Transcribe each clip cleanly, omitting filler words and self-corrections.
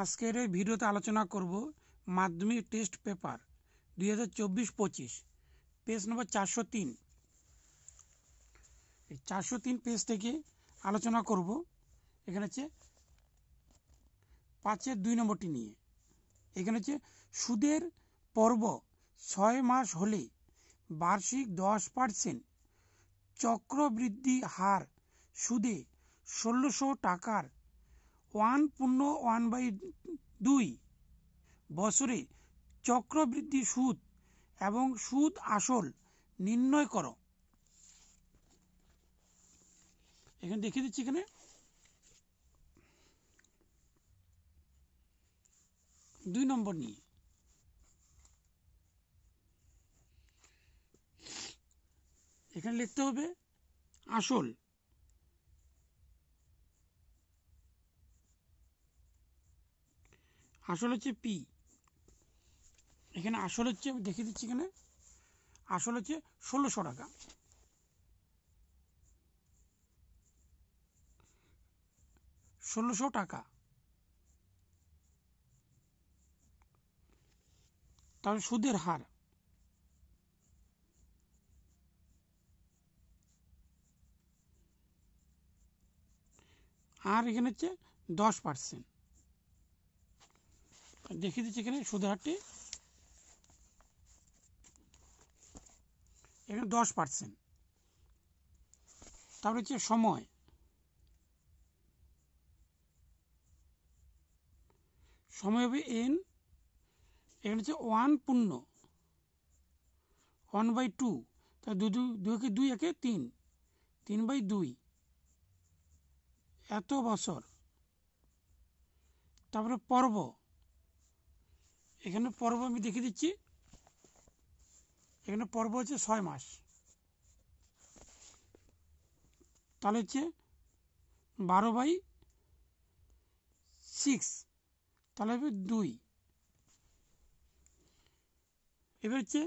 আজকের এই ভিডিওতে আলোচনা করব মাধ্যমিক টেস্ট পেপার 2024-25 পেজ নম্বর 403। এই 403 পেজ থেকে আলোচনা করব। এখানে হচ্ছে 5-এর 2 নম্বরটি নিয়ে। এখানে হচ্ছে সুদের পর্ব 6 মাস হলে বার্ষিক 10% চক্রবৃদ্ধি হার সুদে 1600 টাকার 1/2 বছরে চক্রবৃদ্ধি সুদ এবং সুদ আসল নির্ণয় করো। এখানে দেখিয়ে দিচ্ছি। এখানে দুই নম্বর নিয়ে এখানে লিখতে হবে আসল। আসল হচ্ছে পি। এখানে আসল হচ্ছে, আমি দেখিয়ে দিচ্ছি। এখানে আসল হচ্ছে 1600 টাকা। তাহলে সুদের হার আর এখানে হচ্ছে 10%। দেখিয়ে দিচ্ছি এখানে সুদের হারটি এখানে 10%। তারপরে হচ্ছে সময়, সময় হবে এন। এখানে হচ্ছে 1/2, তাই 2 একে 3, 3/2 এত বছর। তারপরে পর্ব, এখানে পর্ব আমি দেখিয়ে দিচ্ছি। এখানে পর্ব হচ্ছে 6 মাস। তাহলে হচ্ছে 12/6, তাহলে হবে 2। এবার হচ্ছে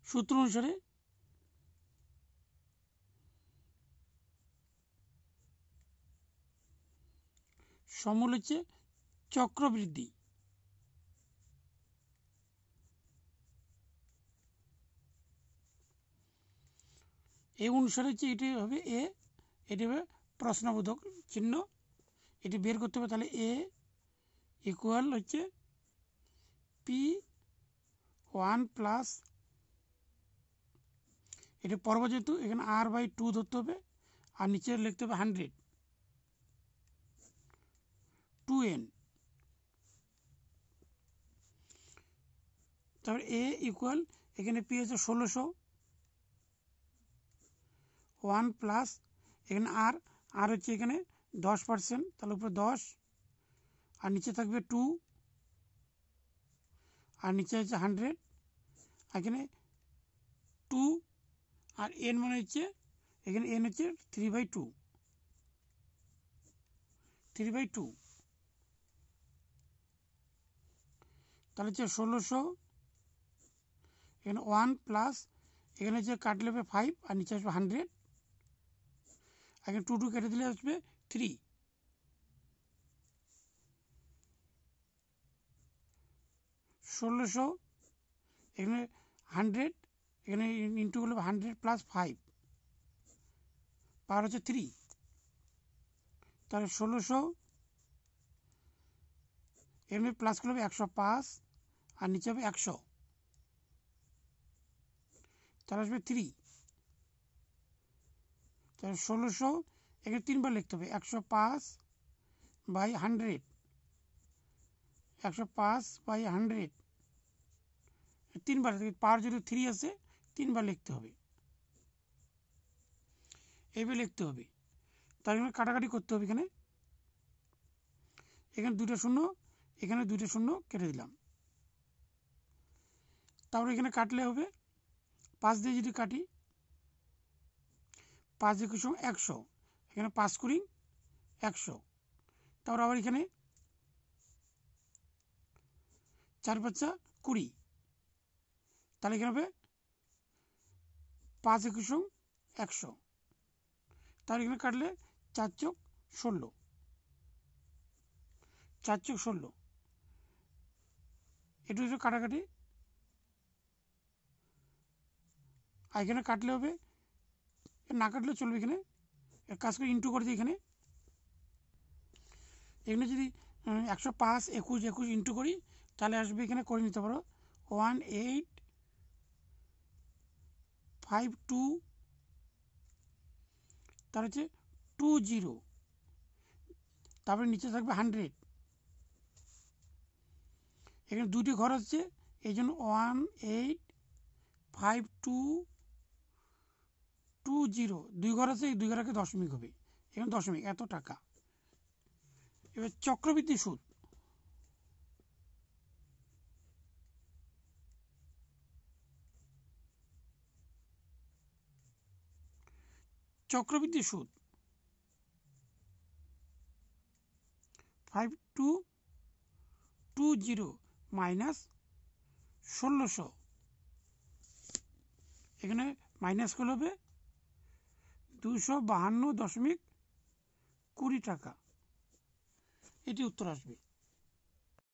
সূত্র অনুসারে সমূল হচ্ছে চক্রবৃদ্ধি। এই অনুসারে হচ্ছে এটি হবে এ, এটি হবে প্রশ্নবোধক চিহ্ন। এটি বের করতে হবে। তাহলে এ ইকুয়াল হচ্ছে P1+, এটি পর্ব যেহেতু এখানে R/2 ধরতে হবে, আর নিচে লিখতে হবে 100 2n। তারপরে এ ইকুয়াল, এখানে পি হচ্ছে 1600, 1+ এখানে আর হচ্ছে এখানে 10%, তাহলে উপরে 10, আর নিচে থাকবে 2, আর নিচে হচ্ছে 100, এখানে 2, আর এন মানে হচ্ছে এখানে এন হচ্ছে 3/2। তাহলে হচ্ছে 1600, এখানে 1+, এখানে হচ্ছে কাটলে হবে 5, আর নিচে আসবে 100, এখানে 2 কেটে দিলে আসবে 3। 1600 এখানে 100, এখানে ইন্টু করলে 100 + 5 পাওয়ার হচ্ছে 3। তাহলে 1600 এখানে প্লাস করলে হবে 105, আর নিচে হবে 100, তাহলে আসবে 3। তাহলে 1600 এখানে 3 বার লিখতে হবে। 105/100, 105/100 3 বার। পাওয়ার যদি 3 আছে 3 বার লিখতে হবে, এইভাবে লিখতে হবে। তার জন্য কাটাকাটি করতে হবে। এখানে 2টা শূন্য, এখানে 2টা শূন্য কেটে দিলাম। তারপরে এখানে কাটলে হবে 5 দিয়ে যদি কাটি, 5 × 100, এখানে 5 × 100। তারপর আবার এখানে 4×5 = 20, তাহলে এখানে হবে 5 × 100। তাহলে এখানে কাটলে 4 × 16, 4 × 16, একটু একটু কাটাকাটি, আর এখানে কাটলে হবে, না কাটলে চলবে। এখানে কাজ করে ইন্টু করে দিই। এখানে যদি 105 21 21 ইন্টু করি তাহলে আসবে, এখানে করে নিতে পারো 1852, তার হচ্ছে 20, তারপরে নিচে থাকবে 100। এখানে দুটি ঘর হচ্ছে, এই জন্য 185220, দুই ঘর আছে, এই দুই ঘরকে দশমিক হবে, এখানে দশমিক, এত টাকা। এবার চক্রবৃদ্ধি সুদ। চক্রবৃদ্ধি সুদ 5220 মাইনাস 1600, এখানে মাইনাস করলে হবে 252.20 টাকা। এটি উত্তর আসবে।